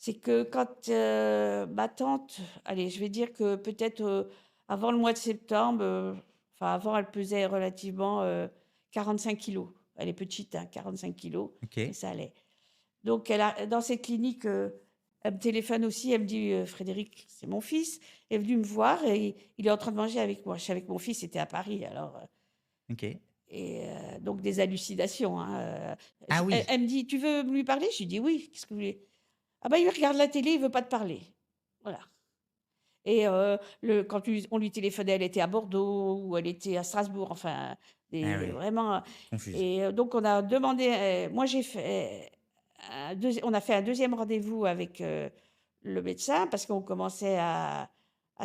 C'est que quand, ma tante, allez, je vais dire que peut-être, avant le mois de septembre, enfin avant elle pesait relativement, 45 kilos. Elle est petite, hein, 45 kilos, mais OK. ça allait. Donc elle a dans cette clinique, elle me téléphone aussi, elle me dit: «Frédéric», c'est mon fils, est venu me voir et il est en train de manger avec moi. Je savais que mon fils était à Paris alors, OK. et donc des hallucinations, hein, Ah oui! elle me dit: «Tu veux lui parler?» Je lui dis: «Oui, qu'est-ce que vous voulez?» «Ah bah, il regarde la télé, il veut pas te parler». Voilà. Et quand on lui téléphonait, elle était à Bordeaux ou elle était à Strasbourg, enfin Ah des oui, vraiment. confuse. Et donc on a demandé, moi j'ai fait on a fait un deuxième rendez-vous avec, le médecin parce qu'on commençait à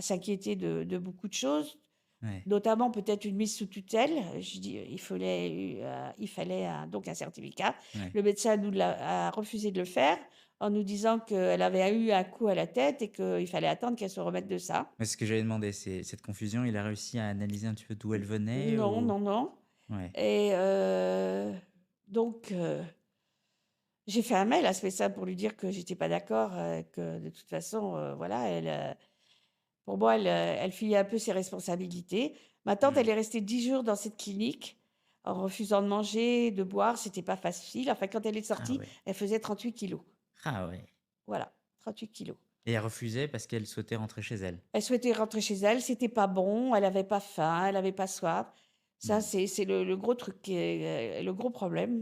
s'inquiéter de beaucoup de choses, Ouais. notamment peut-être une mise sous tutelle. Je dis, il fallait donc un certificat. Ouais. Le médecin a refusé de le faire en nous disant qu'elle avait eu un coup à la tête et qu'il fallait attendre qu'elle se remette de ça. Mais c'est ce que j'allais demander, c'est cette confusion, il a réussi à analyser un petit peu d'où elle venait Non, ou? non, non. Ouais. Et donc j'ai fait un mail à ce médecin pour lui dire que j'étais pas d'accord, que de toute façon, voilà, pour moi, elle fuyait un peu ses responsabilités. Ma tante, elle Mmh. est restée 10 jours dans cette clinique en refusant de manger, de boire, c'était pas facile. Enfin, quand elle est Ah sortie, ouais. elle faisait 38 kilos. Ah ouais. Voilà, 38 kilos. Et elle refusait parce qu'elle souhaitait rentrer chez elle? Elle souhaitait rentrer chez elle, c'était pas bon, elle avait pas faim, elle avait pas soif. Ça, Mmh. c'est le gros truc qui est, le gros problème.